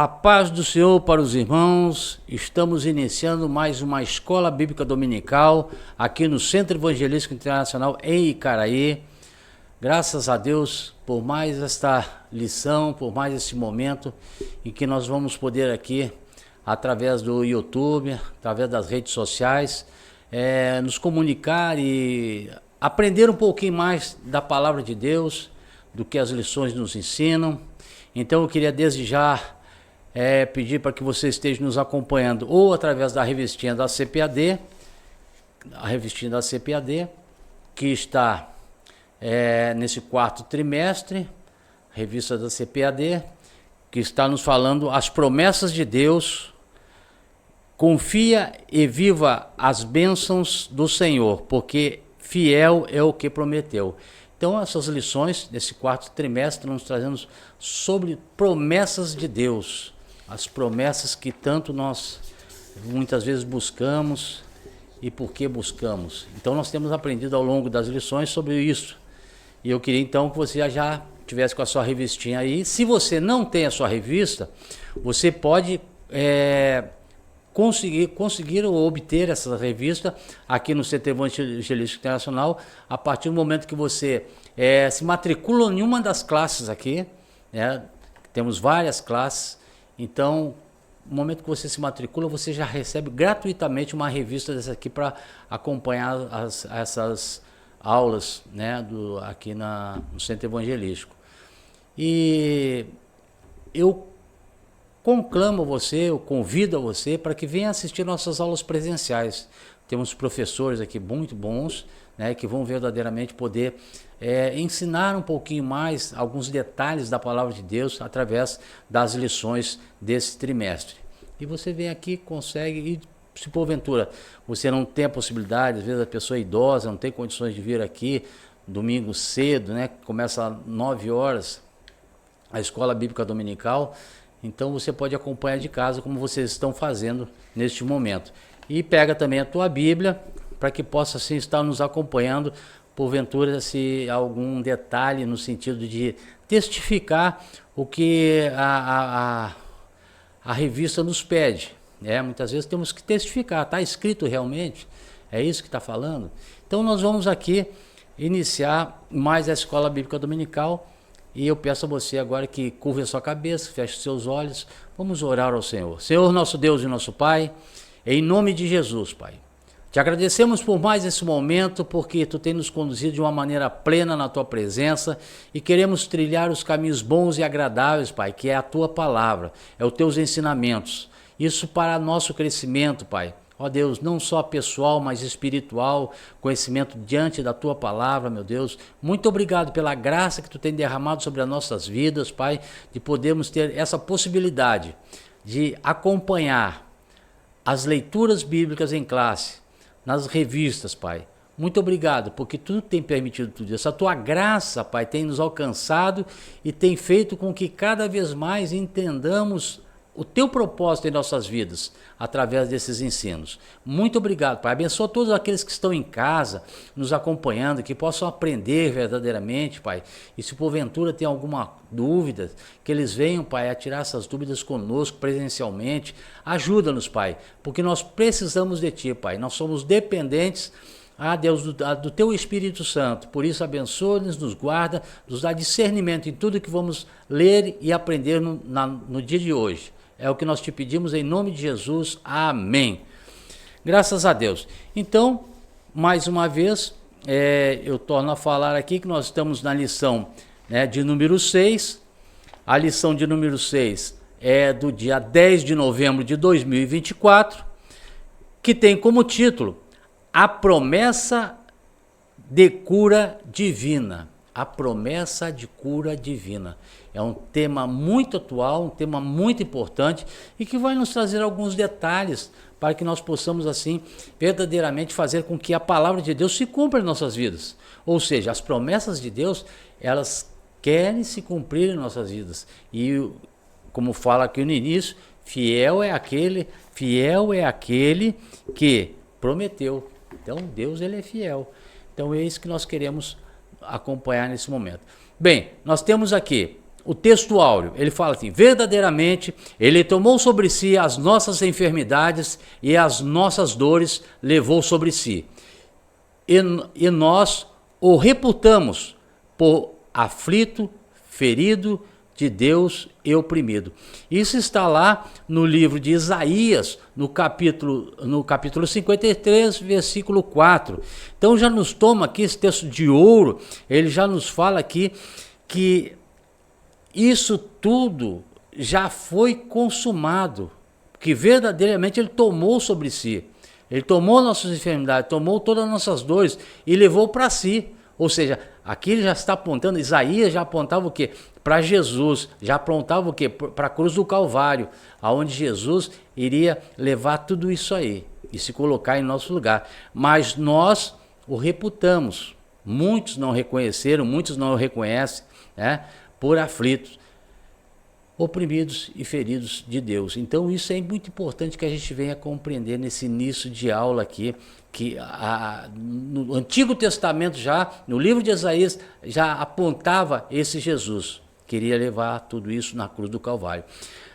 A paz do Senhor para os irmãos. Estamos iniciando mais uma Escola Bíblica Dominical aqui no Centro Evangelístico Internacional em Icaraí. Graças a Deus por mais esta lição, por mais esse momento em que nós vamos poder aqui, através do YouTube, através das redes sociais, nos comunicar e aprender um pouquinho mais da Palavra de Deus, do que as lições nos ensinam. Então eu queria desde já pedir para que você esteja nos acompanhando ou através da revistinha da CPAD, que está nesse quarto trimestre, revista da CPAD, que está nos falando as promessas de Deus. Confia e viva as bênçãos do Senhor, porque fiel é o que prometeu. Então, essas lições desse quarto trimestre nos trazemos sobre promessas de Deus, as promessas que tanto nós muitas vezes buscamos e por que buscamos. Então, nós temos aprendido ao longo das lições sobre isso. E eu queria então que você já tivesse com a sua revistinha aí. Se você não tem a sua revista, você pode conseguir ou obter essa revista aqui no Centro Evangelístico Internacional a partir do momento que você se matricula em uma das classes aqui, né? Temos várias classes, então no momento que você se matricula, você já recebe gratuitamente uma revista dessa aqui para acompanhar essas aulas, né, aqui no Centro Evangelístico. E eu conclamo você, eu convido a você para que venha assistir nossas aulas presenciais. Temos professores aqui muito bons, né, que vão verdadeiramente poder ensinar um pouquinho mais alguns detalhes da Palavra de Deus através das lições desse trimestre. E você vem aqui, consegue, e se porventura você não tem a possibilidade, às vezes a pessoa é idosa, não tem condições de vir aqui domingo cedo, né, começa às 9 horas a Escola Bíblica Dominical. Então você pode acompanhar de casa como vocês estão fazendo neste momento. E pega também a tua Bíblia para que possa assim estar nos acompanhando, porventura se algum detalhe no sentido de testificar o que a revista nos pede. Muitas vezes temos que testificar, está escrito realmente, é isso que está falando. Então nós vamos aqui iniciar mais a Escola Bíblica Dominical. E eu peço a você agora que curva a sua cabeça, feche seus olhos, vamos orar ao Senhor. Senhor, nosso Deus e nosso Pai, em nome de Jesus, Pai, te agradecemos por mais esse momento, porque Tu tem nos conduzido de uma maneira plena na Tua presença e queremos trilhar os caminhos bons e agradáveis, Pai, que é a Tua palavra, é os Teus ensinamentos. Isso para nosso crescimento, Pai. Ó Deus, não só pessoal, mas espiritual, conhecimento diante da Tua palavra, meu Deus. Muito obrigado pela graça que Tu tem derramado sobre as nossas vidas, Pai, de podermos ter essa possibilidade de acompanhar as leituras bíblicas em classe, nas revistas, Pai. Muito obrigado, porque Tu tem permitido tudo isso. A Tua graça, Pai, tem nos alcançado e tem feito com que cada vez mais entendamos o Teu propósito em nossas vidas, através desses ensinos. Muito obrigado, Pai. Abençoa todos aqueles que estão em casa, nos acompanhando, que possam aprender verdadeiramente, Pai. E se porventura tem alguma dúvida, que eles venham, Pai, a tirar essas dúvidas conosco presencialmente. Ajuda-nos, Pai, porque nós precisamos de Ti, Pai. Nós somos dependentes, Deus, do Teu Espírito Santo. Por isso, abençoa-nos, nos guarda, nos dá discernimento em tudo que vamos ler e aprender no dia de hoje. É o que nós te pedimos em nome de Jesus. Amém. Graças a Deus. Então, mais uma vez, eu torno a falar aqui que nós estamos na lição, né, de número 6. A lição de número 6 é do dia 10 de novembro de 2024, que tem como título A Promessa de Cura Divina. A promessa de cura divina. É um tema muito atual, um tema muito importante e que vai nos trazer alguns detalhes para que nós possamos assim verdadeiramente fazer com que a palavra de Deus se cumpra em nossas vidas. Ou seja, as promessas de Deus, elas querem se cumprir em nossas vidas. E como fala aqui no início, fiel é aquele que prometeu. Então Deus, ele é fiel. Então é isso que nós queremos acompanhar nesse momento. Bem, nós temos aqui o texto áureo, ele fala assim: verdadeiramente ele tomou sobre si as nossas enfermidades e as nossas dores levou sobre si. E nós o reputamos por aflito, ferido de Deus e oprimido. Isso está lá no livro de Isaías, no capítulo 53, versículo 4. Então já nos toma aqui esse texto de ouro, ele já nos fala aqui que isso tudo já foi consumado, que verdadeiramente ele tomou sobre si. Ele tomou nossas enfermidades, tomou todas as nossas dores e levou para si. Ou seja, aqui ele já está apontando, Isaías já apontava o quê? Para Jesus, já apontava o quê? Para a cruz do Calvário, aonde Jesus iria levar tudo isso aí e se colocar em nosso lugar. Mas nós o reputamos. Muitos não reconheceram, muitos não o reconhecem, né? Por aflitos, oprimidos e feridos de Deus. Então isso é muito importante que a gente venha compreender nesse início de aula aqui, que no Antigo Testamento já, no livro de Isaías, já apontava esse Jesus, queria levar tudo isso na cruz do Calvário.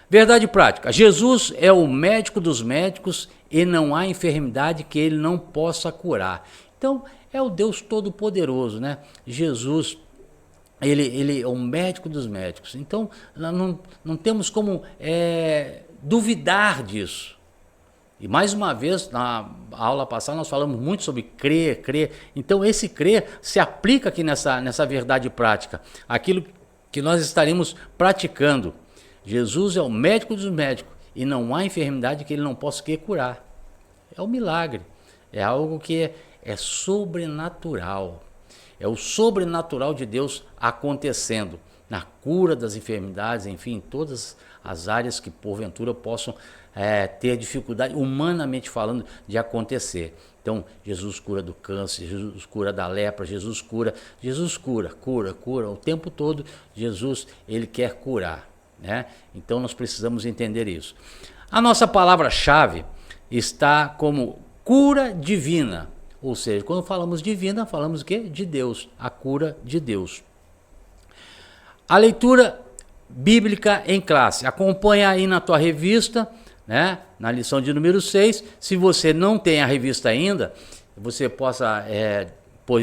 Verdade prática: Jesus é o médico dos médicos e não há enfermidade que ele não possa curar. Então é o Deus Todo-Poderoso, né? Jesus, ele é o médico dos médicos. Então não temos como duvidar disso. E mais uma vez, na aula passada, nós falamos muito sobre crer. Então esse crer se aplica aqui nessa verdade prática, aquilo que nós estaremos praticando. Jesus é o médico dos médicos e não há enfermidade que ele não possa curar. É um milagre, é algo que é sobrenatural. É o sobrenatural de Deus acontecendo na cura das enfermidades, enfim, todas as áreas que porventura possam ter dificuldade, humanamente falando, de acontecer. Então, Jesus cura do câncer, Jesus cura da lepra, Jesus cura, o tempo todo. Jesus, ele quer curar, né? Então, nós precisamos entender isso. A nossa palavra-chave está como cura divina. Ou seja, quando falamos divina, falamos o quê? De Deus, a cura de Deus. A leitura bíblica em classe. Acompanha aí na tua revista, né? Na lição de número 6. Se você não tem a revista ainda, você possa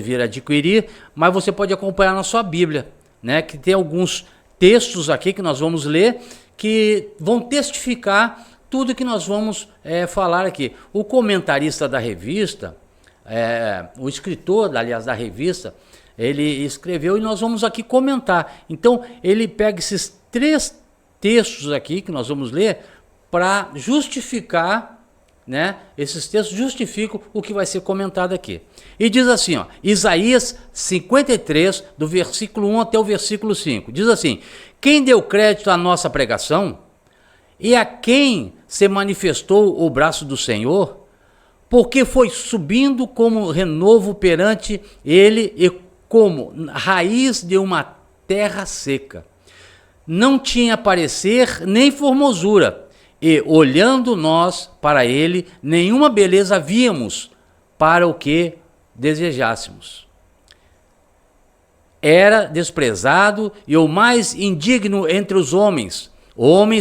vir adquirir, mas você pode acompanhar na sua Bíblia, né? Que tem alguns textos aqui que nós vamos ler, que vão testificar tudo que nós vamos falar aqui. O comentarista da revista, o escritor, aliás, da revista, ele escreveu e nós vamos aqui comentar. Então, ele pega esses 3 textos aqui que nós vamos ler para justificar, né? Esses textos justificam o que vai ser comentado aqui. E diz assim, ó, Isaías 53, do versículo 1 até o versículo 5. Diz assim: quem deu crédito à nossa pregação e a quem se manifestou o braço do Senhor? Porque foi subindo como renovo perante ele e como raiz de uma terra seca. Não tinha parecer nem formosura, e olhando nós para ele, nenhuma beleza víamos para o que desejássemos. Era desprezado e o mais indigno entre os homens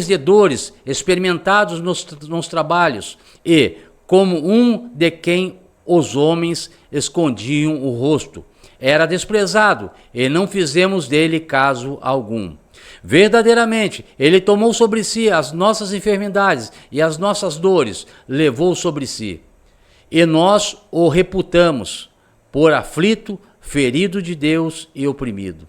de dores, experimentados nos trabalhos, e como um de quem os homens escondiam o rosto. Era desprezado, e não fizemos dele caso algum. Verdadeiramente, ele tomou sobre si as nossas enfermidades e as nossas dores, levou sobre si. E nós o reputamos por aflito, ferido de Deus e oprimido.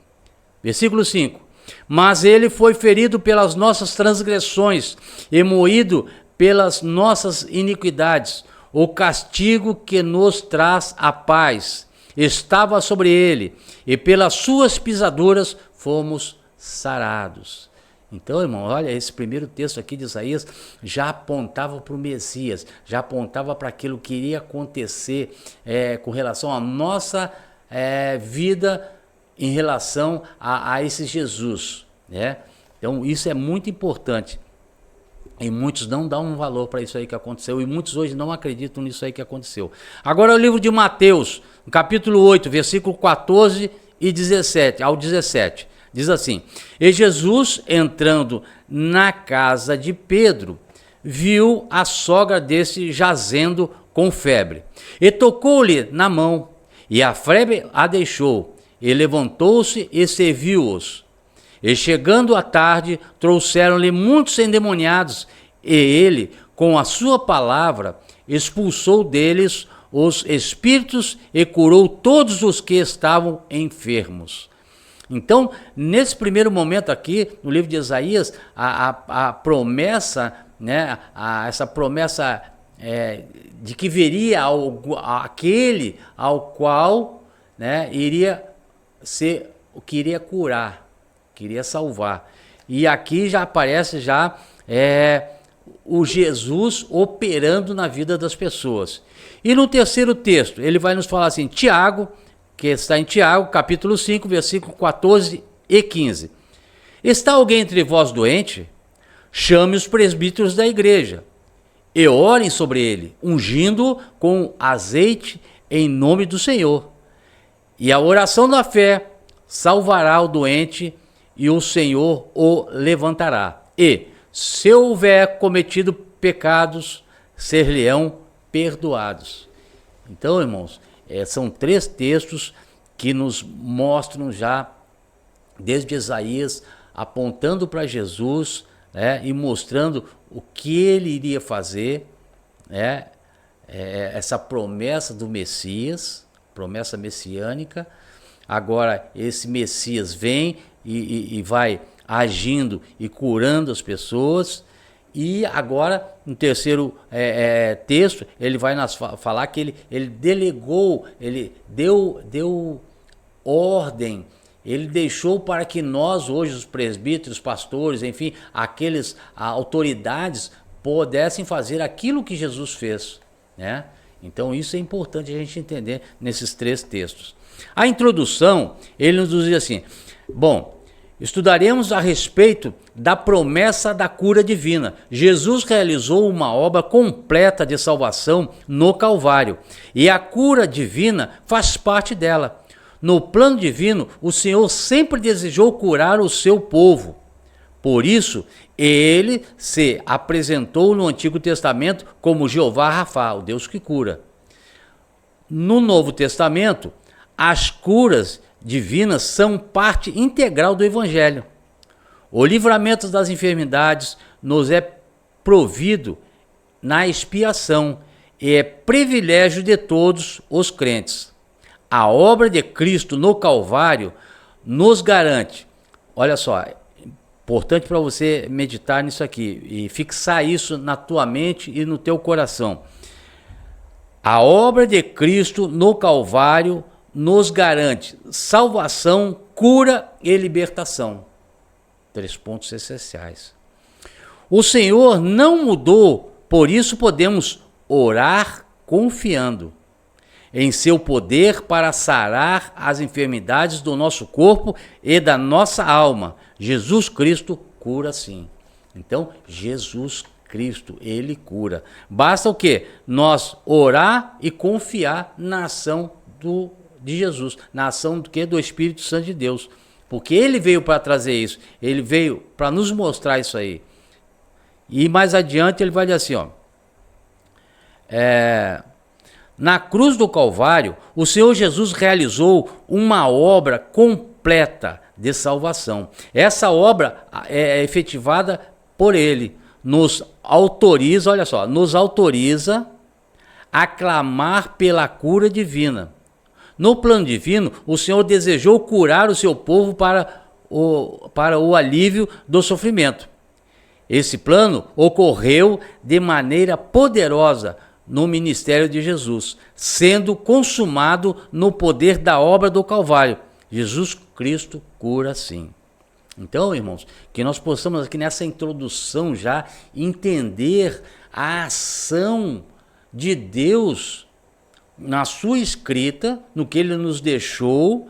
Versículo 5. Mas ele foi ferido pelas nossas transgressões e moído pelas nossas iniquidades. O castigo que nos traz a paz estava sobre ele, e pelas suas pisaduras fomos sarados. Então, irmão, olha, esse primeiro texto aqui de Isaías já apontava para o Messias, já apontava para aquilo que iria acontecer com relação à nossa vida em relação a esse Jesus, né? Então, isso é muito importante. E muitos não dão um valor para isso aí que aconteceu, e muitos hoje não acreditam nisso aí que aconteceu. Agora o livro de Mateus, no capítulo 8, versículo 14 e 17, ao 17. Diz assim: e Jesus, entrando na casa de Pedro, viu a sogra desse jazendo com febre, e tocou-lhe na mão, e a febre a deixou, e levantou-se e serviu-os. E chegando à tarde, trouxeram-lhe muitos endemoniados, e ele, com a sua palavra, expulsou deles os espíritos e curou todos os que estavam enfermos. Então, nesse primeiro momento aqui, no livro de Isaías, a promessa, né, essa promessa de que viria aquele ao qual, né, iria ser o que iria curar, queria salvar. E aqui já aparece o Jesus operando na vida das pessoas. E no terceiro texto, ele vai nos falar assim, Tiago, que está em Tiago, capítulo 5, versículo 14 e 15. Está alguém entre vós doente? Chame os presbíteros da igreja e orem sobre ele, ungindo-o com azeite em nome do Senhor. E a oração da fé salvará o doente e o Senhor o levantará. E, se houver cometido pecados, ser-lhe-ão perdoados. Então, irmãos, são 3 textos que nos mostram já, desde Isaías, apontando para Jesus, né, e mostrando o que ele iria fazer, né, essa promessa do Messias, promessa messiânica. Agora, esse Messias vem e vai agindo e curando as pessoas. E agora, no terceiro texto, ele vai nos falar que ele delegou, ele deu ordem, ele deixou para que nós, hoje, os presbíteros, pastores, enfim, aqueles autoridades, pudessem fazer aquilo que Jesus fez, né? Então, isso é importante a gente entender nesses 3 textos. A introdução, ele nos diz assim, bom, estudaremos a respeito da promessa da cura divina. Jesus realizou uma obra completa de salvação no Calvário, e a cura divina faz parte dela. No plano divino, o Senhor sempre desejou curar o seu povo. Por isso, ele se apresentou no Antigo Testamento como Jeová Rafá, o Deus que cura. No Novo Testamento, as curas divinas são parte integral do Evangelho. O livramento das enfermidades nos é provido na expiação e é privilégio de todos os crentes. A obra de Cristo no Calvário nos garante, olha só, importante para você meditar nisso aqui e fixar isso na tua mente e no teu coração. A obra de Cristo no Calvário nos garante salvação, cura e libertação. 3 pontos essenciais. O Senhor não mudou, por isso podemos orar confiando em seu poder para sarar as enfermidades do nosso corpo e da nossa alma. Jesus Cristo cura sim. Então, Jesus Cristo, ele cura. Basta o quê? Nós orar e confiar na ação de Jesus, na ação do quê? Do Espírito Santo de Deus. Porque ele veio para trazer isso, ele veio para nos mostrar isso aí. E mais adiante ele vai dizer assim, ó, na cruz do Calvário, o Senhor Jesus realizou uma obra completa de salvação. Essa obra é efetivada por ele, nos autoriza, olha só, nos autoriza a clamar pela cura divina. No plano divino, o Senhor desejou curar o seu povo para o alívio do sofrimento. Esse plano ocorreu de maneira poderosa no ministério de Jesus, sendo consumado no poder da obra do Calvário. Jesus Cristo cura sim. Então, irmãos, que nós possamos aqui nessa introdução já entender a ação de Deus na sua escrita, no que ele nos deixou,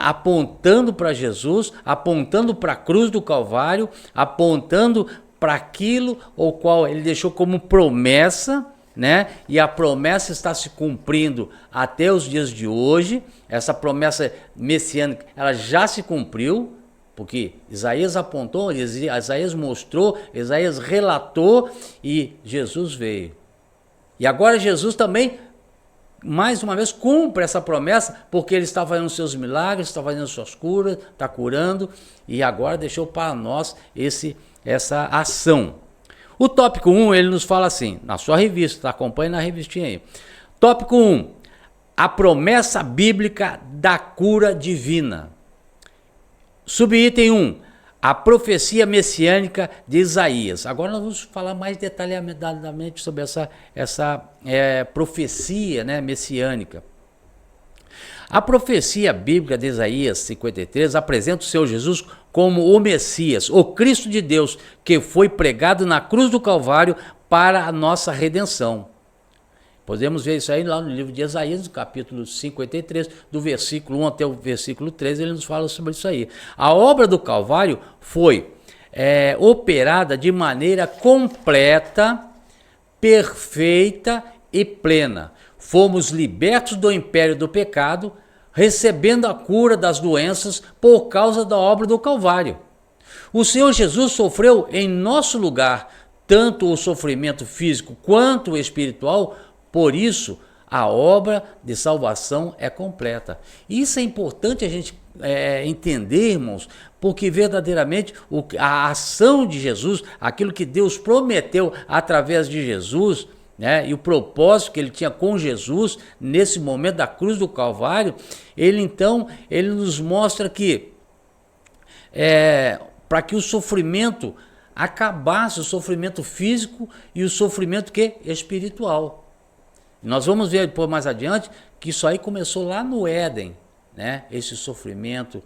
apontando para Jesus, apontando para a cruz do Calvário, apontando para aquilo o qual ele deixou como promessa, né? E a promessa está se cumprindo até os dias de hoje. Essa promessa messiânica, ela já se cumpriu, Porque Isaías apontou, Isaías mostrou, Isaías relatou e Jesus veio. E agora Jesus também, mais uma vez, cumpre essa promessa, porque ele está fazendo seus milagres, está fazendo suas curas, está curando, e agora deixou para nós essa ação. O tópico 1, ele nos fala assim, na sua revista, acompanhe na revistinha aí. Tópico 1, a promessa bíblica da cura divina. Subitem 1, a profecia messiânica de Isaías. Agora nós vamos falar mais detalhadamente sobre essa profecia, né, messiânica. A profecia bíblica de Isaías 53 apresenta o Senhor Jesus como o Messias, o Cristo de Deus, que foi pregado na cruz do Calvário para a nossa redenção. Podemos ver isso aí lá no livro de Isaías, no capítulo 53, do versículo 1 até o versículo 3, ele nos fala sobre isso aí. A obra do Calvário foi operada de maneira completa, perfeita e plena. Fomos libertos do império do pecado, recebendo a cura das doenças por causa da obra do Calvário. O Senhor Jesus sofreu em nosso lugar, tanto o sofrimento físico quanto o espiritual. Por isso, a obra de salvação é completa. Isso é importante a gente entender, irmãos, porque verdadeiramente a ação de Jesus, aquilo que Deus prometeu através de Jesus, né, e o propósito que ele tinha com Jesus, nesse momento da cruz do Calvário, ele nos mostra que, para que o sofrimento acabasse, o sofrimento físico e o sofrimento espiritual. Nós vamos ver depois mais adiante que isso aí começou lá no Éden, né? Esse sofrimento,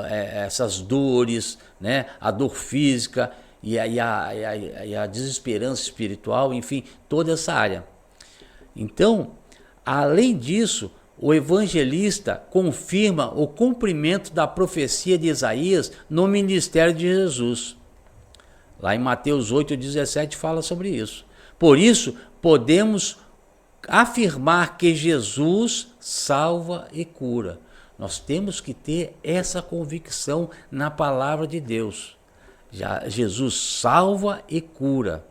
essas dores, né? A dor física e a desesperança espiritual, enfim, toda essa área. Então, além disso, o evangelista confirma o cumprimento da profecia de Isaías no ministério de Jesus. Lá em Mateus 8,17 fala sobre isso. Por isso, podemos afirmar que Jesus salva e cura. Nós temos que ter essa convicção na palavra de Deus. Jesus salva e cura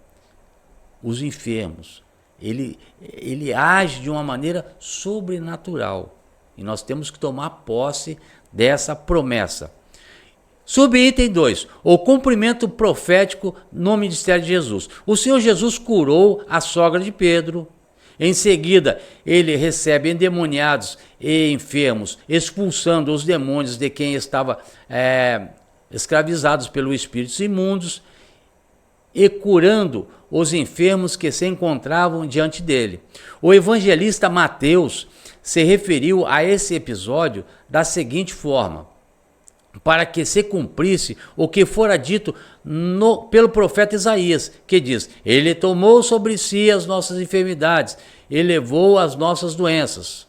os enfermos. Ele age de uma maneira sobrenatural. E nós temos que tomar posse dessa promessa. Subitem 2, o cumprimento profético no ministério de Jesus. O Senhor Jesus curou a sogra de Pedro. Em seguida, ele recebe endemoniados e enfermos, expulsando os demônios de quem estava escravizados pelos espíritos imundos e curando os enfermos que se encontravam diante dele. O evangelista Mateus se referiu a esse episódio da seguinte forma: para que se cumprisse o que fora dito pelo profeta Isaías, que diz: ele tomou sobre si as nossas enfermidades e levou as nossas doenças.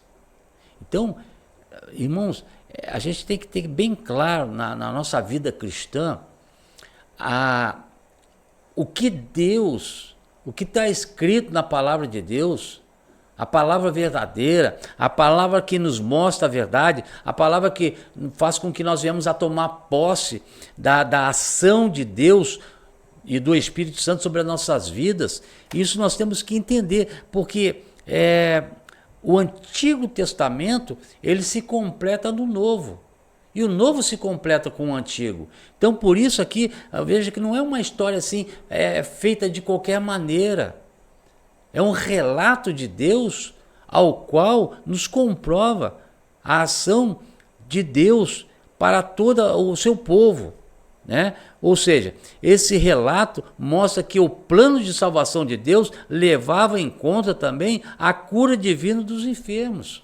Então, irmãos, a gente tem que ter bem claro na nossa vida cristã o que está escrito na palavra de Deus, a palavra verdadeira, a palavra que nos mostra a verdade, a palavra que faz com que nós venhamos a tomar posse da ação de Deus e do Espírito Santo sobre as nossas vidas. Isso nós temos que entender, porque o Antigo Testamento ele se completa no Novo. E o Novo se completa com o Antigo. Então, por isso aqui, veja que não é uma história assim feita de qualquer maneira. É um relato de Deus ao qual nos comprova a ação de Deus para todo o seu povo, né? Ou seja, esse relato mostra que o plano de salvação de Deus levava em conta também a cura divina dos enfermos.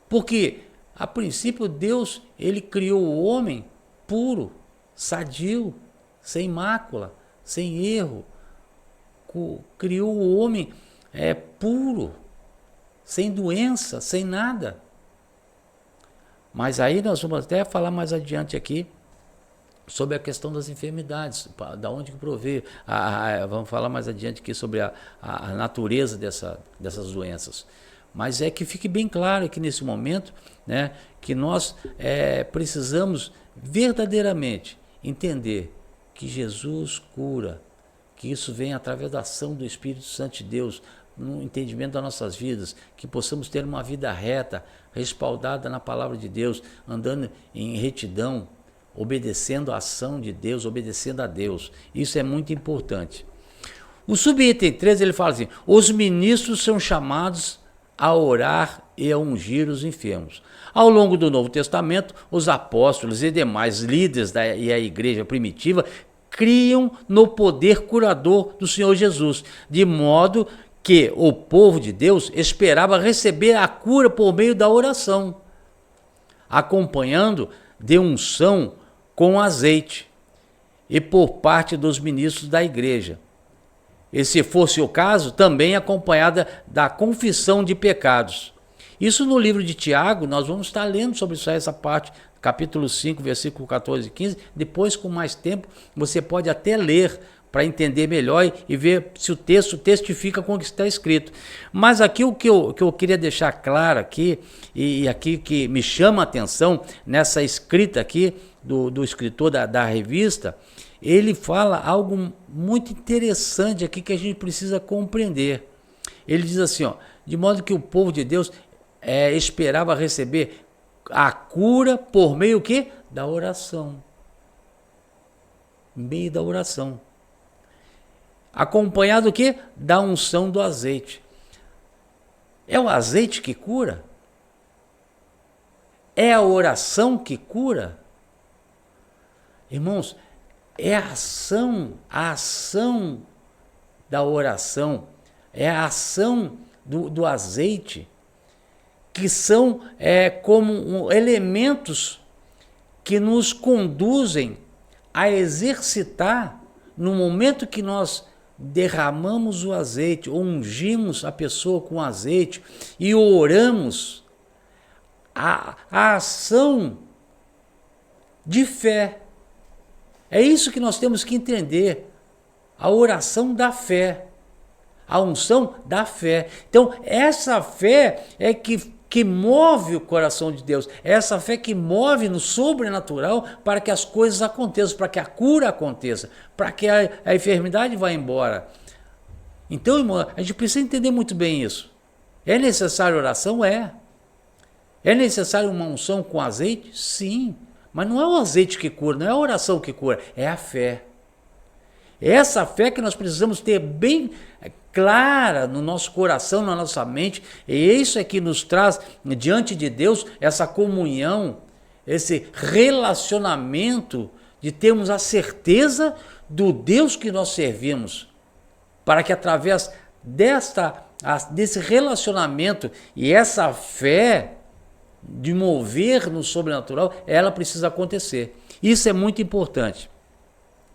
Porque, a princípio, Deus ele criou o homem puro, sadio, sem mácula, sem erro. Criou o homem puro, sem doença, sem nada. Mas aí nós vamos até falar mais adiante aqui sobre a questão das enfermidades, da onde que provê. Vamos falar mais adiante aqui sobre a natureza dessas doenças. Mas que fique bem claro aqui nesse momento, né, que nós precisamos verdadeiramente entender que Jesus cura, que isso vem através da ação do Espírito Santo de Deus, no entendimento das nossas vidas, que possamos ter uma vida reta, respaldada na palavra de Deus, andando em retidão, obedecendo a ação de Deus, obedecendo a Deus. Isso é muito importante. O subitem 13, ele fala assim: os ministros são chamados a orar e a ungir os enfermos. Ao longo do Novo Testamento, os apóstolos e demais líderes e a igreja primitiva criam no poder curador do Senhor Jesus, de modo que o povo de Deus esperava receber a cura por meio da oração, acompanhando de unção com azeite e por parte dos ministros da igreja. E se fosse o caso, também acompanhada da confissão de pecados. Isso no livro de Tiago, nós vamos estar lendo sobre isso, essa parte, capítulo 5, versículo 14 e 15. Depois, com mais tempo, você pode até ler para entender melhor e ver se o texto testifica com o que está escrito. Mas aqui o que eu queria deixar claro aqui, e aqui que me chama a atenção nessa escrita aqui do escritor da revista, ele fala algo muito interessante aqui que a gente precisa compreender. Ele diz assim, ó, de modo que o povo de Deus esperava receber a cura por meio que? Da oração. Meio da oração. Acompanhado o quê? Da unção do azeite. É o azeite que cura? É a oração que cura? Irmãos, é a ação da oração, é a ação do azeite, que são como elementos que nos conduzem a exercitar, no momento que nós derramamos o azeite, ou ungimos a pessoa com azeite e oramos, a ação de fé. É isso que nós temos que entender, a oração da fé, a unção da fé. Então, essa fé é que move o coração de Deus, é essa fé que move no sobrenatural para que as coisas aconteçam, para que a cura aconteça, para que a enfermidade vá embora. Então, irmão, a gente precisa entender muito bem isso. É necessário oração? É. É necessário uma unção com azeite? Sim. Mas não é o azeite que cura, não é a oração que cura, é a fé. É essa fé que nós precisamos ter bem clara no nosso coração, na nossa mente, e isso é que nos traz diante de Deus essa comunhão, esse relacionamento de termos a certeza do Deus que nós servimos, para que através desse relacionamento e essa fé de mover no sobrenatural, ela precisa acontecer. Isso é muito importante.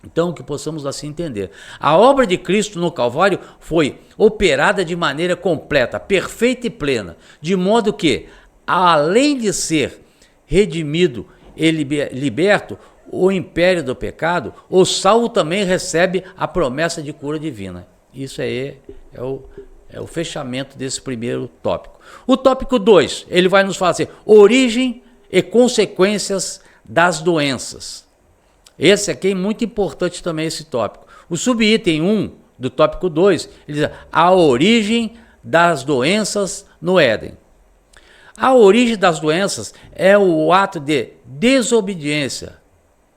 Então, que possamos assim entender. A obra de Cristo no Calvário foi operada de maneira completa, perfeita e plena, de modo que, além de ser redimido e liberto o império do pecado, o salvo também recebe a promessa de cura divina. Isso aí é o fechamento desse primeiro tópico. O tópico 2, ele vai nos falar assim, origem e consequências das doenças. Esse aqui é muito importante também, esse tópico. O subitem 1 do tópico 2, ele diz a origem das doenças no Éden. A origem das doenças é o ato de desobediência.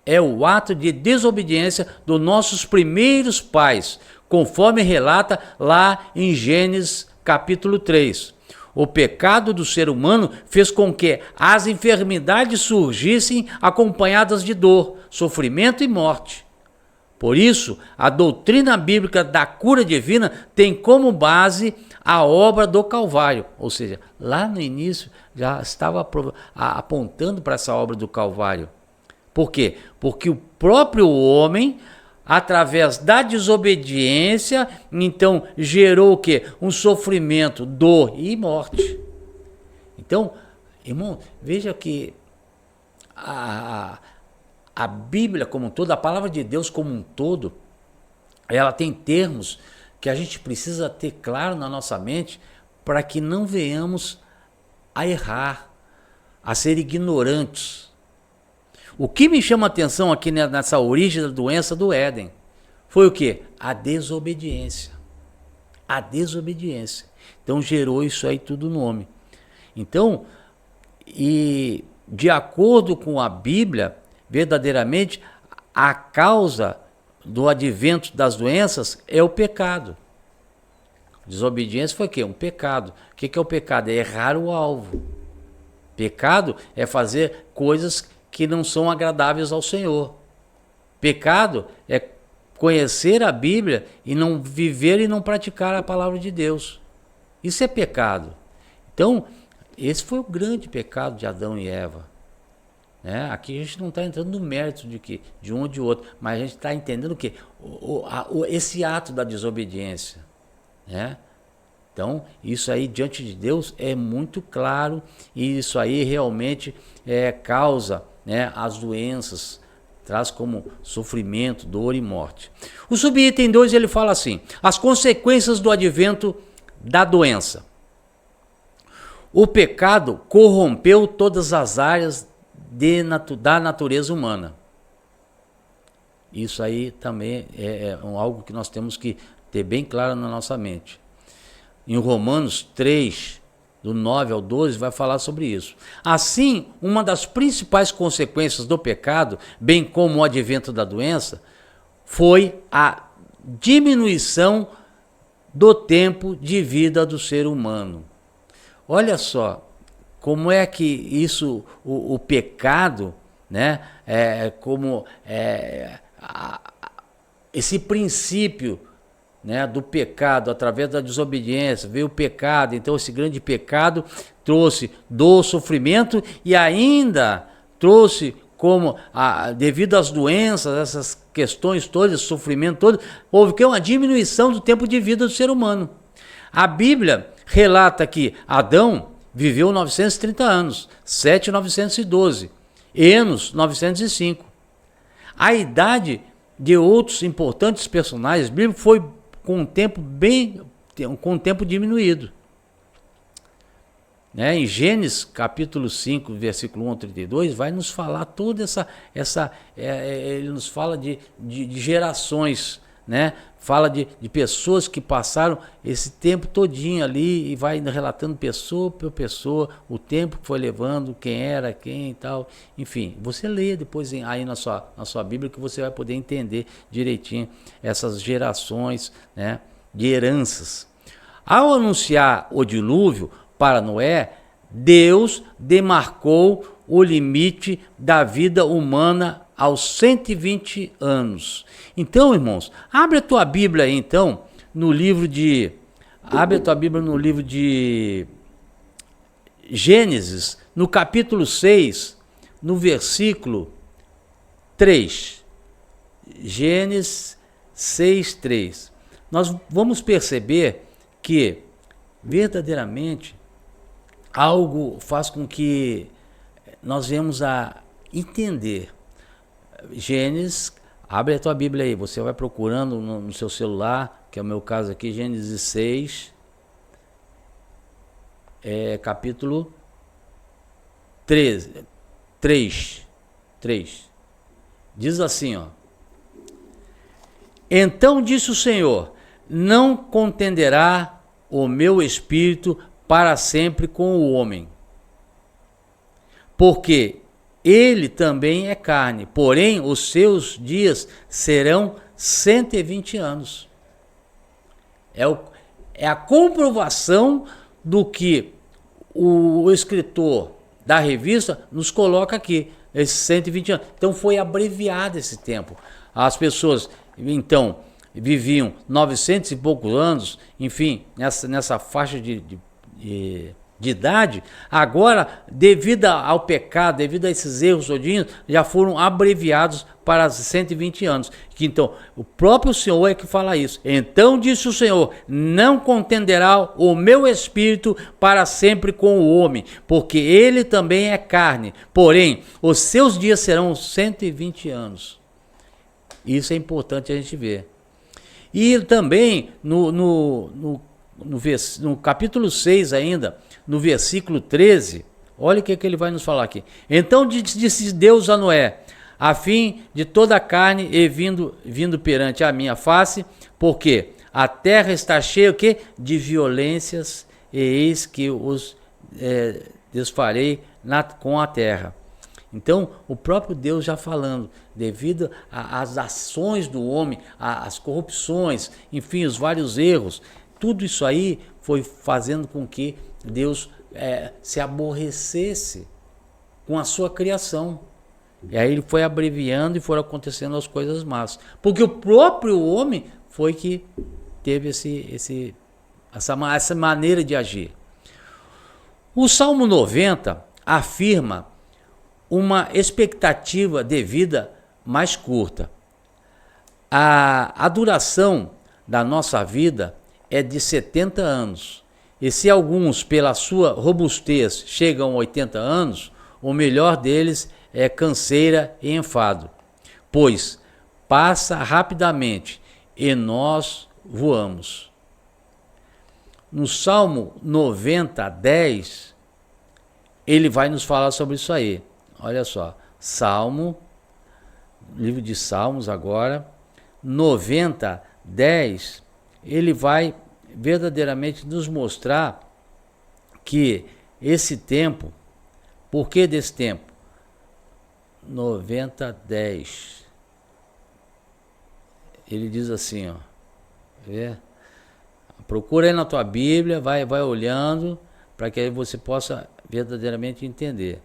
É o ato de desobediência dos nossos primeiros pais, conforme relata lá em Gênesis capítulo 3. O pecado do ser humano fez com que as enfermidades surgissem acompanhadas de dor, sofrimento e morte. Por isso, a doutrina bíblica da cura divina tem como base a obra do Calvário. Ou seja, lá no início já estava apontando para essa obra do Calvário. Por quê? Porque o próprio homem, através da desobediência, então gerou o quê? Um sofrimento, dor e morte. Então, irmão, veja que a Bíblia como um todo, a palavra de Deus como um todo, ela tem termos que a gente precisa ter claro na nossa mente para que não venhamos a errar, a ser ignorantes. O que me chama a atenção aqui nessa origem da doença do Éden foi o quê? A desobediência. A desobediência. Então gerou isso aí tudo no homem. Então, e de acordo com a Bíblia, verdadeiramente, a causa do advento das doenças é o pecado. Desobediência foi o quê? Um pecado. O que é o pecado? É errar o alvo. Pecado é fazer coisas que não são agradáveis ao Senhor. Pecado é conhecer a Bíblia e não viver e não praticar a palavra de Deus. Isso é pecado. Então, esse foi o grande pecado de Adão e Eva. Aqui a gente não está entrando no mérito de um ou de outro, mas a gente está entendendo o quê? Esse ato da desobediência. Então, isso aí diante de Deus é muito claro, e isso aí realmente causa as doenças, traz como sofrimento, dor e morte. O subitem 2 ele fala assim: as consequências do advento da doença. O pecado corrompeu todas as áreas da natureza humana. Isso aí também é algo que nós temos que ter bem claro na nossa mente. Em Romanos 3, do 9 ao 12, vai falar sobre isso. Assim, uma das principais consequências do pecado, bem como o advento da doença, foi a diminuição do tempo de vida do ser humano. Olha só, como é que isso, o pecado, esse princípio, do pecado, através da desobediência, veio o pecado. Então esse grande pecado trouxe dor, sofrimento e ainda trouxe devido às doenças, essas questões todas, esse sofrimento todo, houve uma diminuição do tempo de vida do ser humano. A Bíblia relata que Adão viveu 930 anos, Sete 912, Enos 905. A idade de outros importantes personagens bíblicos foi com um tempo diminuído. Em Gênesis capítulo 5, versículo 1 ao 32, vai nos falar toda ele nos fala de gerações, fala de pessoas que passaram esse tempo todinho ali e vai relatando pessoa por pessoa, o tempo que foi levando, quem era, quem e tal. Enfim, você lê depois aí na sua Bíblia que você vai poder entender direitinho essas gerações, de heranças. Ao anunciar o dilúvio para Noé, Deus demarcou o limite da vida humana aos 120 anos. Então, irmãos, abre a tua Bíblia aí, então, abre a tua Bíblia no livro de Gênesis, no capítulo 6, no versículo 3. Gênesis 6, 3. Nós vamos perceber que, verdadeiramente, algo faz com que nós venhamos a entender. Gênesis, abre a tua Bíblia aí, você vai procurando no seu celular, que é o meu caso aqui, Gênesis 6, capítulo 3. Diz assim, então disse o Senhor, não contenderá o meu espírito para sempre com o homem, porque ele também é carne, porém os seus dias serão 120 anos. É a comprovação do que o escritor da revista nos coloca aqui, esses 120 anos. Então foi abreviado esse tempo. As pessoas, então, viviam 900 e poucos anos, enfim, nessa faixa de idade. Agora, devido ao pecado, devido a esses erros todinhos, já foram abreviados para 120 anos. Então, o próprio Senhor é que fala isso. Então disse o Senhor, não contenderá o meu espírito para sempre com o homem, porque ele também é carne, porém, os seus dias serão 120 anos. Isso é importante a gente ver. E também, no capítulo 6 ainda, no versículo 13, Olha o que ele vai nos falar aqui. Então disse Deus a Noé, a fim de toda a carne e vindo perante a minha face, porque a terra está cheia o quê? De violências, e eis que os desfarei com a terra. Então, o próprio Deus já falando, devido às ações do homem, às corrupções, enfim, os vários erros, tudo isso aí foi fazendo com que Deus se aborrecesse com a sua criação. E aí ele foi abreviando e foram acontecendo as coisas más. Porque o próprio homem foi que teve essa maneira de agir. O Salmo 90 afirma uma expectativa de vida mais curta. A duração da nossa vida é de 70 anos. E se alguns, pela sua robustez, chegam a 80 anos, o melhor deles é canseira e enfado, pois passa rapidamente e nós voamos. No Salmo 90, 10, ele vai nos falar sobre isso aí. Olha só, livro de Salmos agora, 90, 10, ele vai verdadeiramente nos mostrar que esse tempo, por que desse tempo? 90, 10. Ele diz assim, ó, vê? Procura aí na tua Bíblia, vai olhando, para que aí você possa verdadeiramente entender.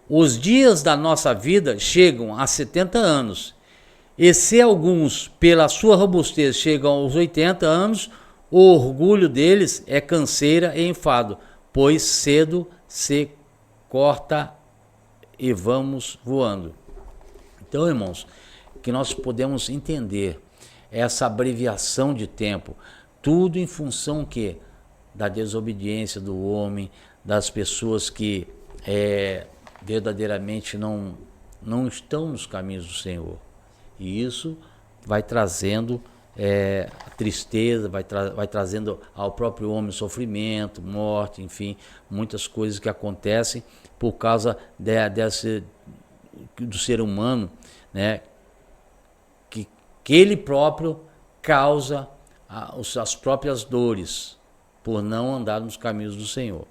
Os dias da nossa vida chegam a 70 anos, e se alguns, pela sua robustez, chegam aos 80 anos, o orgulho deles é canseira e enfado, pois cedo se corta e vamos voando. Então, irmãos, que nós podemos entender essa abreviação de tempo, tudo em função que da desobediência do homem, das pessoas que verdadeiramente não estão nos caminhos do Senhor. E isso vai trazendo tristeza, vai trazendo ao próprio homem sofrimento, morte, enfim, muitas coisas que acontecem por causa do ser humano, né, que ele próprio causa as próprias dores por não andar nos caminhos do Senhor.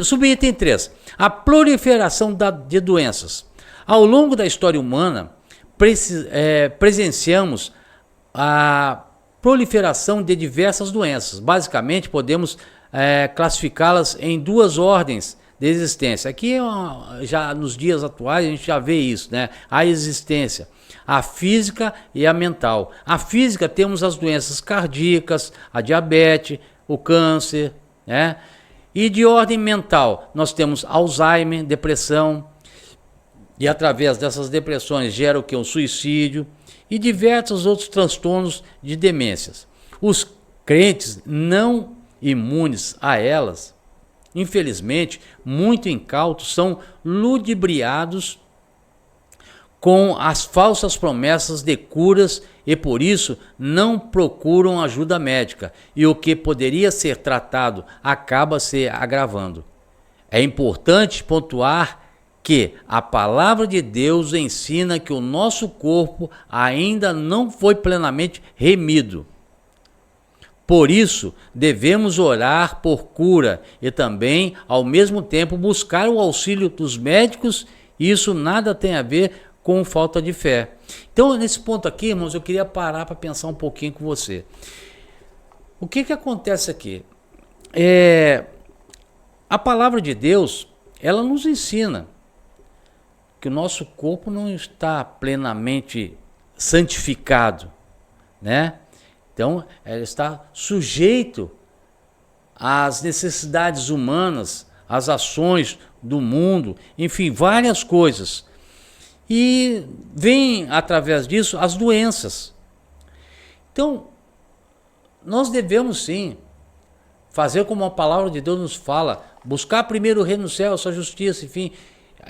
Subitem 3. A proliferação de doenças. Ao longo da história humana, presenciamos a proliferação de diversas doenças. Basicamente, podemos classificá-las em duas ordens de existência. Aqui, já nos dias atuais, a gente já vê isso, né? A existência, a física e a mental. A física, temos as doenças cardíacas, a diabetes, o câncer, né? E de ordem mental, nós temos Alzheimer, depressão, e através dessas depressões gera o que? Um suicídio e diversos outros transtornos de demências. Os crentes não imunes a elas, infelizmente, muito incautos, são ludibriados com as falsas promessas de curas e por isso não procuram ajuda médica, e o que poderia ser tratado acaba se agravando. É importante pontuar que a palavra de Deus ensina que o nosso corpo ainda não foi plenamente remido. Por isso, devemos orar por cura e também, ao mesmo tempo, buscar o auxílio dos médicos. Isso nada tem a ver com falta de fé. Então, nesse ponto aqui, irmãos, eu queria parar para pensar um pouquinho com você. O que acontece aqui? A palavra de Deus, ela nos ensina que o nosso corpo não está plenamente santificado, né? Então, ela está sujeito às necessidades humanas, às ações do mundo, enfim, várias coisas. E vem, através disso, as doenças. Então, nós devemos sim fazer como a palavra de Deus nos fala, buscar primeiro o reino do céu, a sua justiça, enfim.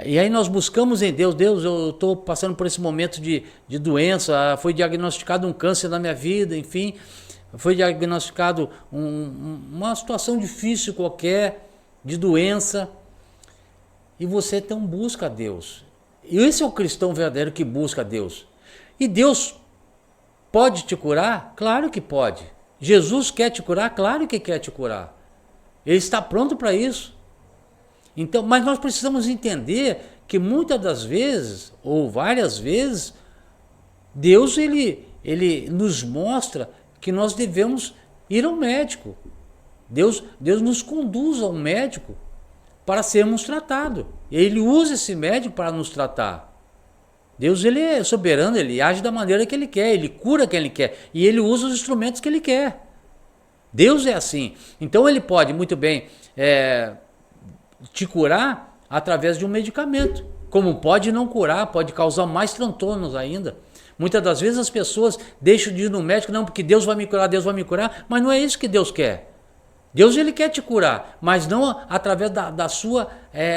E aí nós buscamos em Deus, eu estou passando por esse momento de doença, foi diagnosticado um câncer na minha vida, enfim, foi diagnosticado uma situação difícil qualquer, de doença. e você então busca a Deus. E esse é o cristão verdadeiro que busca a Deus. E Deus pode te curar? Claro que pode. Jesus quer te curar? Claro que quer te curar. Ele está pronto para isso. Então, mas nós precisamos entender que muitas das vezes, ou várias vezes, Deus ele nos mostra que nós devemos ir ao médico. Deus nos conduz ao médico para sermos tratados. Ele usa esse médico para nos tratar. Deus ele é soberano, ele age da maneira que ele quer, ele cura quem ele quer e ele usa os instrumentos que ele quer. Deus é assim. Então ele pode muito bem te curar através de um medicamento, como pode não curar, pode causar mais transtornos ainda. Muitas das vezes as pessoas deixam de ir no médico, não, porque Deus vai me curar, mas não é isso que Deus quer. Deus ele quer te curar, mas não através da sua,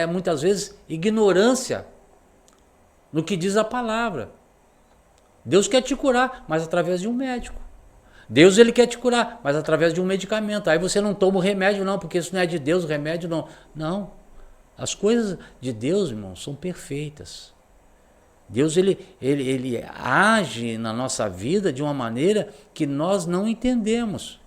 muitas vezes, ignorância no que diz a palavra. Deus quer te curar, mas através de um médico. Deus ele quer te curar, mas através de um medicamento. Aí você não toma o remédio não, porque isso não é de Deus, o remédio não. Não. As coisas de Deus, irmão, são perfeitas. Deus ele age na nossa vida de uma maneira que nós não entendemos.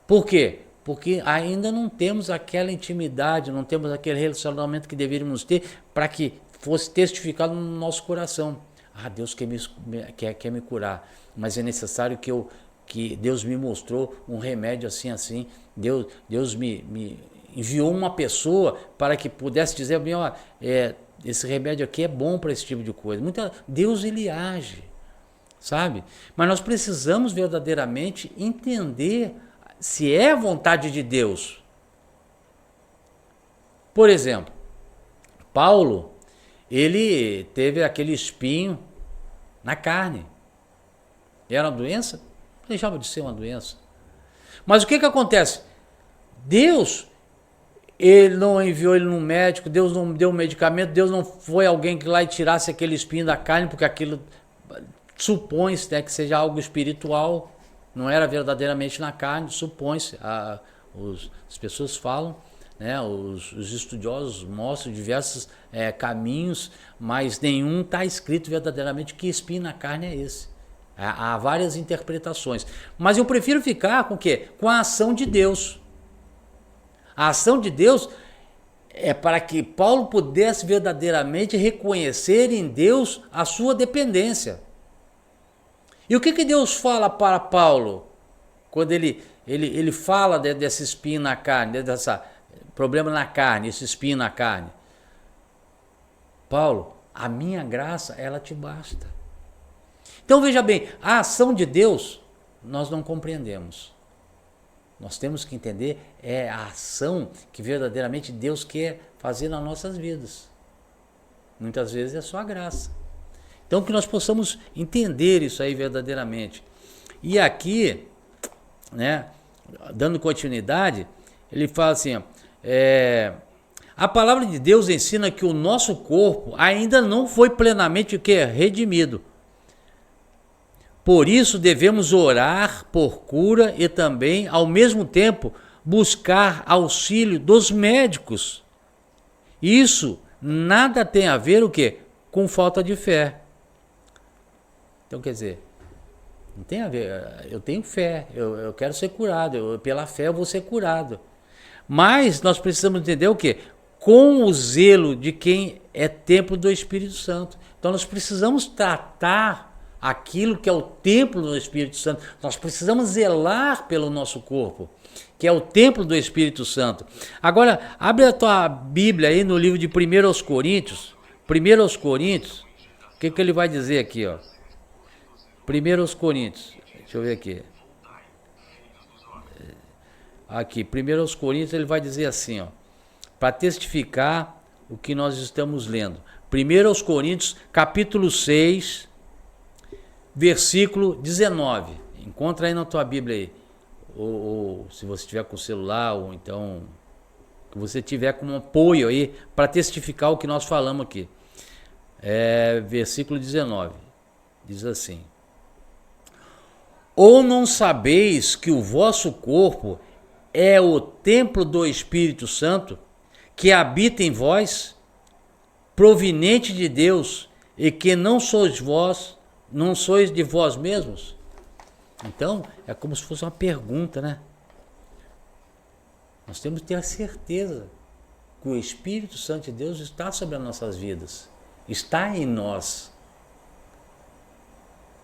Por quê? Porque ainda não temos aquela intimidade, não temos aquele relacionamento que deveríamos ter para que fosse testificado no nosso coração. Deus quer me curar, mas é necessário que Deus me mostrou um remédio assim, assim. Deus me enviou uma pessoa para que pudesse dizer, esse remédio aqui é bom para esse tipo de coisa. Deus ele age, sabe? Mas nós precisamos verdadeiramente entender se é vontade de Deus. Por exemplo, Paulo, ele teve aquele espinho na carne. Era uma doença? Deixava de ser uma doença. Mas o que acontece? Deus, ele não enviou ele no médico, Deus não deu um medicamento, Deus não foi alguém que lá e tirasse aquele espinho da carne, porque aquilo supõe-se que seja algo espiritual, não era verdadeiramente na carne, supõe-se. As pessoas falam, os estudiosos mostram diversos caminhos, mas nenhum está escrito verdadeiramente que espinho na carne é esse. Há várias interpretações. Mas eu prefiro ficar com o quê? Com a ação de Deus. A ação de Deus é para que Paulo pudesse verdadeiramente reconhecer em Deus a sua dependência. E o que Deus fala para Paulo quando ele fala desse espinho na carne, desse problema na carne, esse espinho na carne? Paulo, a minha graça, ela te basta. Então veja bem, a ação de Deus nós não compreendemos. Nós temos que entender a ação que verdadeiramente Deus quer fazer nas nossas vidas. Muitas vezes é só a graça. Então que nós possamos entender isso aí verdadeiramente. E aqui, dando continuidade, ele fala assim, a palavra de Deus ensina que o nosso corpo ainda não foi plenamente redimido. Por isso devemos orar por cura e também, ao mesmo tempo, buscar auxílio dos médicos. Isso nada tem a ver o quê? Com falta de fé. Então, quer dizer, não tem a ver, eu tenho fé, eu quero ser curado, pela fé eu vou ser curado. Mas nós precisamos entender o quê? Com o zelo de quem é templo do Espírito Santo. Então nós precisamos tratar aquilo que é o templo do Espírito Santo. Nós precisamos zelar pelo nosso corpo, que é o templo do Espírito Santo. Agora, abre a tua Bíblia aí no livro de 1 Coríntios. 1 Coríntios, o que ele vai dizer aqui, ó? 1 Coríntios, deixa eu ver aqui. Aqui, 1 Coríntios, ele vai dizer assim, ó, para testificar o que nós estamos lendo. 1 Coríntios, capítulo 6, versículo 19. Encontra aí na tua Bíblia aí. Ou se você tiver com o celular, ou então que você tiver como apoio aí para testificar o que nós falamos aqui. Versículo 19. Diz assim: ou não sabeis que o vosso corpo é o templo do Espírito Santo, que habita em vós, proveniente de Deus, e que não sois vós, não sois de vós mesmos? Então, é como se fosse uma pergunta, né? Nós temos que ter a certeza que o Espírito Santo de Deus está sobre as nossas vidas, está em nós.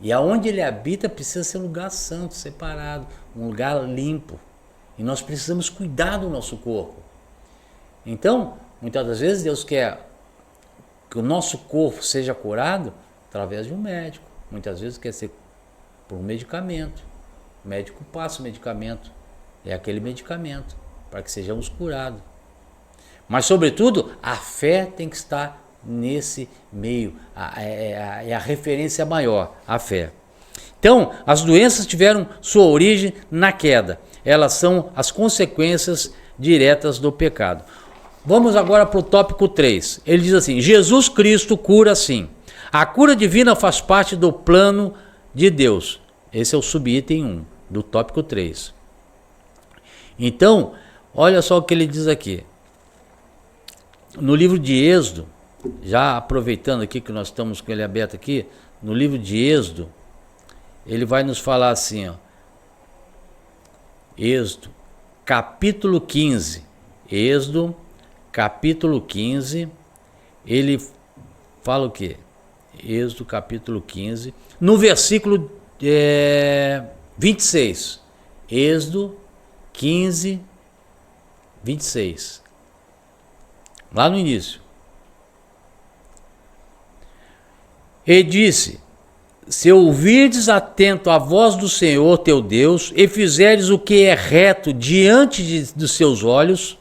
E aonde ele habita precisa ser um lugar santo, separado, um lugar limpo. E nós precisamos cuidar do nosso corpo. Então, muitas das vezes Deus quer que o nosso corpo seja curado através de um médico. Muitas vezes quer ser por um medicamento. O médico passa o medicamento. É aquele medicamento para que sejamos curados. Mas, sobretudo, a fé tem que estar nesse meio. É a referência maior, a fé. Então, as doenças tiveram sua origem na queda. Elas são as consequências diretas do pecado. Vamos agora para o tópico 3. Ele diz assim: Jesus Cristo cura sim. A cura divina faz parte do plano de Deus. Esse é o subitem 1 do tópico 3. Então, olha só o que ele diz aqui. No livro de Êxodo, já aproveitando aqui que nós estamos com ele aberto aqui, no livro de Êxodo, ele vai nos falar assim, ó. Êxodo, capítulo 15. Êxodo, capítulo 15, ele fala o quê? Êxodo, capítulo 15, no versículo 26. Êxodo 15, 26. Lá no início. E disse: se ouvirdes atento a voz do Senhor teu Deus, e fizerdes o que é reto diante dos seus olhos,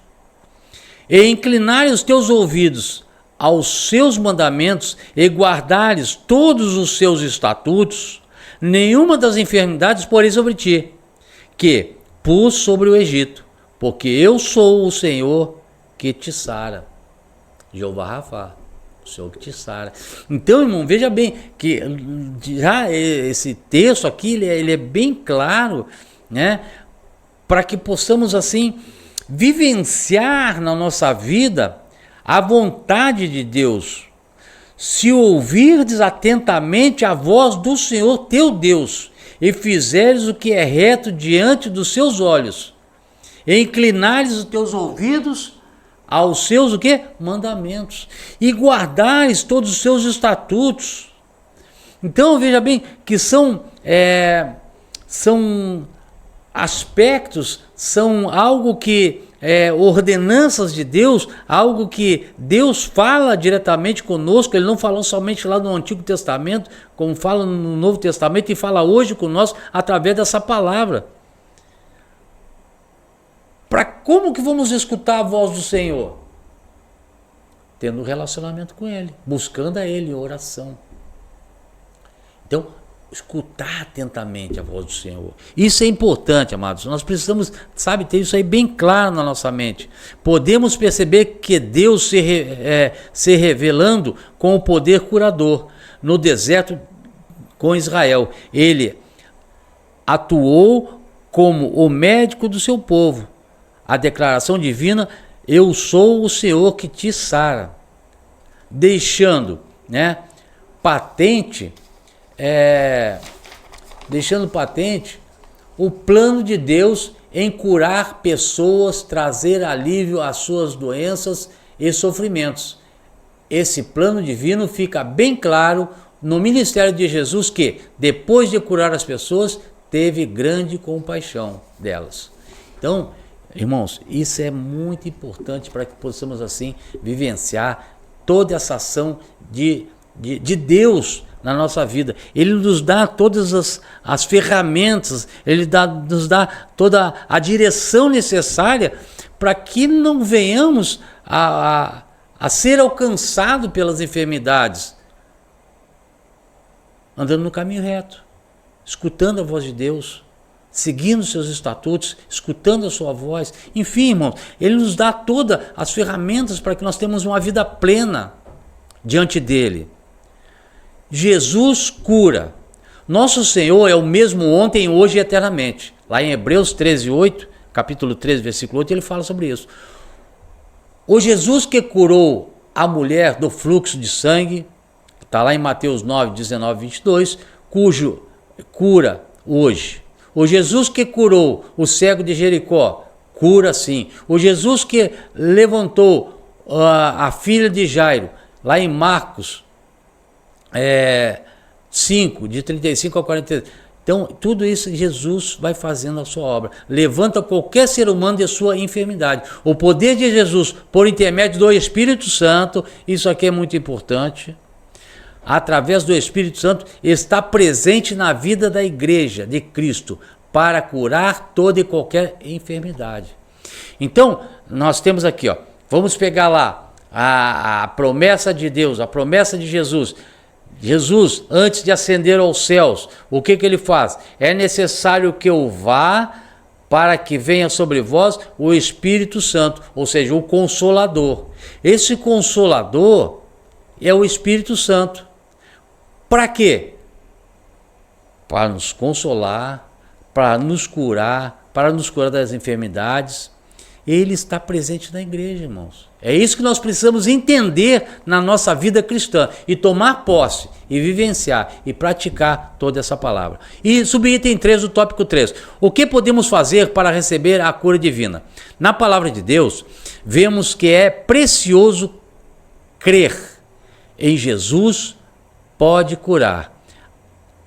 e inclinares os teus ouvidos aos seus mandamentos, e guardares todos os seus estatutos, nenhuma das enfermidades porei sobre ti, que pus sobre o Egito, porque eu sou o Senhor que te sara. Jeová Rafá, o Senhor que te sara. Então, irmão, veja bem que já esse texto aqui, ele é bem claro, né? Para que possamos assim vivenciar na nossa vida a vontade de Deus. Se ouvirdes atentamente a voz do Senhor teu Deus, e fizeres o que é reto diante dos seus olhos, e inclinares os teus ouvidos aos seus o quê? Mandamentos, e guardares todos os seus estatutos. Então veja bem que são aspectos, são algo que ordenanças de Deus, algo que Deus fala diretamente conosco. Ele não falou somente lá no Antigo Testamento, como fala no Novo Testamento, e fala hoje conosco através dessa palavra. Para como que vamos escutar a voz do Senhor? Tendo um relacionamento com Ele, buscando a Ele em oração. Então, escutar atentamente a voz do Senhor. Isso é importante, amados. Nós precisamos, ter isso aí bem claro na nossa mente. Podemos perceber que Deus se revelando com o poder curador no deserto com Israel. Ele atuou como o médico do seu povo. A declaração divina: eu sou o Senhor que te sara, deixando patente o plano de Deus em curar pessoas, trazer alívio às suas doenças e sofrimentos. Esse plano divino fica bem claro no ministério de Jesus, que depois de curar as pessoas, teve grande compaixão delas. Então, irmãos, isso é muito importante para que possamos assim vivenciar toda essa ação de Deus na nossa vida. Ele nos dá todas as ferramentas, Ele nos dá toda a direção necessária para que não venhamos a ser alcançado pelas enfermidades, andando no caminho reto, escutando a voz de Deus, seguindo seus estatutos, escutando a sua voz. Enfim, irmãos, Ele nos dá todas as ferramentas para que nós tenhamos uma vida plena diante dEle. Jesus cura. Nosso Senhor é o mesmo ontem, hoje e eternamente. Lá em Hebreus 13:8, capítulo 13, versículo 8, ele fala sobre isso. O Jesus que curou a mulher do fluxo de sangue, está lá em Mateus 9, 19, 22, cujo cura hoje. O Jesus que curou o cego de Jericó, cura sim. O Jesus que levantou a filha de Jairo, lá em Marcos 5, de 35 a 43. Então, tudo isso Jesus vai fazendo a sua obra. Levanta qualquer ser humano de sua enfermidade. O poder de Jesus, por intermédio do Espírito Santo, isso aqui é muito importante, através do Espírito Santo, está presente na vida da igreja de Cristo, para curar toda e qualquer enfermidade. Então, nós temos aqui, vamos pegar lá a promessa de Deus, a promessa de Jesus. Jesus, antes de ascender aos céus, o que ele faz? É necessário que eu vá para que venha sobre vós o Espírito Santo, ou seja, o Consolador. Esse Consolador é o Espírito Santo. Para quê? Para nos consolar, para nos curar das enfermidades. Ele está presente na igreja, irmãos. É isso que nós precisamos entender na nossa vida cristã e tomar posse e vivenciar e praticar toda essa palavra. E subitem 3, o tópico 3. O que podemos fazer para receber a cura divina? Na palavra de Deus, vemos que é precioso crer em Jesus pode curar.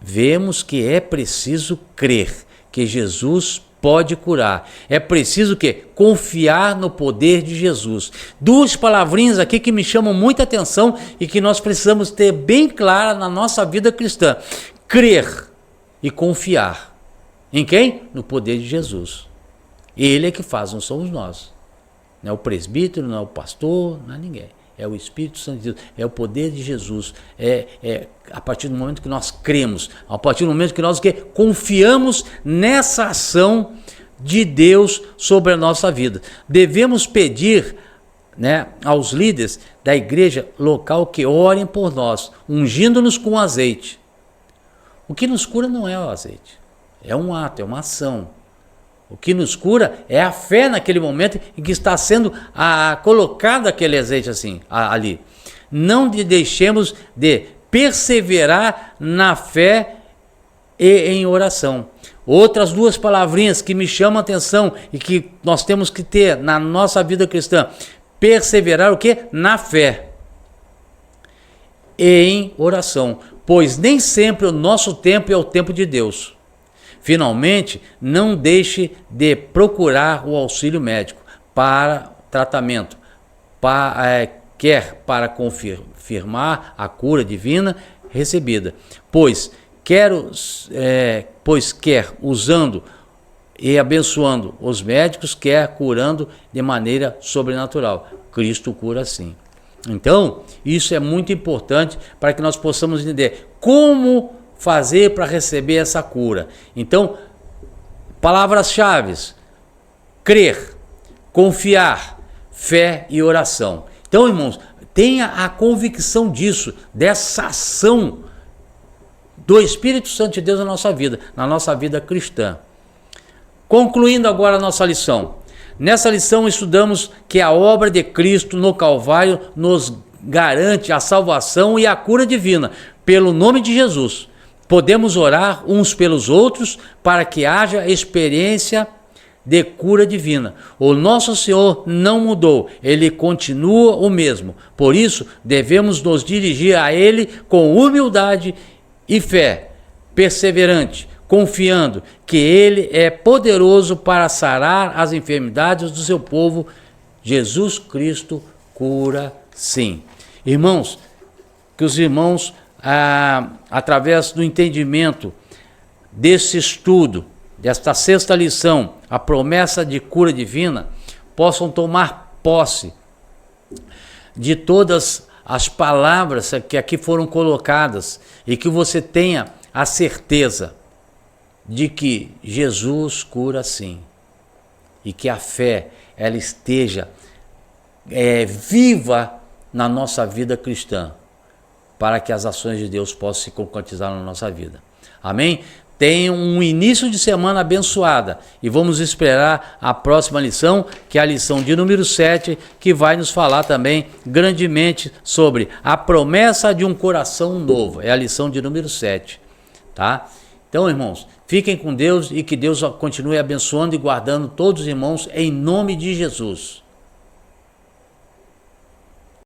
Vemos que é preciso crer que Jesus pode curar. É preciso que confiar no poder de Jesus. Duas palavrinhas aqui que me chamam muita atenção e que nós precisamos ter bem clara na nossa vida cristã: crer e confiar. Em quem? No poder de Jesus. Ele é que faz, não somos nós. Não é o presbítero, não é o pastor, não é ninguém. É o Espírito Santo de Deus, é o poder de Jesus. É a partir do momento que nós cremos, a partir do momento que nós confiamos nessa ação de Deus sobre a nossa vida. Devemos pedir, aos líderes da igreja local que orem por nós, ungindo-nos com azeite. O que nos cura não é o azeite, é um ato, é uma ação. O que nos cura é a fé naquele momento em que está sendo colocado aquele azeite assim, ali. Não deixemos de perseverar na fé e em oração. Outras duas palavrinhas que me chamam a atenção e que nós temos que ter na nossa vida cristã. Perseverar o quê? Na fé e em oração. Pois nem sempre o nosso tempo é o tempo de Deus. Finalmente, não deixe de procurar o auxílio médico para tratamento, quer para confirmar a cura divina recebida, pois quer usando e abençoando os médicos, quer curando de maneira sobrenatural. Cristo cura assim. Então, isso é muito importante para que nós possamos entender como fazer para receber essa cura. Então, palavras-chave: crer, confiar, fé e oração. Então, irmãos, tenha a convicção disso, dessa ação do Espírito Santo de Deus na nossa vida cristã. Concluindo agora a nossa lição. Nessa lição estudamos que a obra de Cristo no Calvário nos garante a salvação e a cura divina, pelo nome de Jesus. Podemos orar uns pelos outros para que haja experiência de cura divina. O nosso Senhor não mudou, Ele continua o mesmo. Por isso, devemos nos dirigir a Ele com humildade e fé, perseverante, confiando que Ele é poderoso para sarar as enfermidades do seu povo. Jesus Cristo cura sim. Irmãos, que os irmãos, através do entendimento desse estudo, desta sexta lição, a promessa de cura divina, possam tomar posse de todas as palavras que aqui foram colocadas e que você tenha a certeza de que Jesus cura sim e que a fé ela esteja viva na nossa vida cristã, para que as ações de Deus possam se concretizar na nossa vida. Amém? Tenham um início de semana abençoada e vamos esperar a próxima lição, que é a lição de número 7, que vai nos falar também grandemente sobre a promessa de um coração novo. É a lição de número 7, tá? Então, irmãos, fiquem com Deus e que Deus continue abençoando e guardando todos os irmãos em nome de Jesus.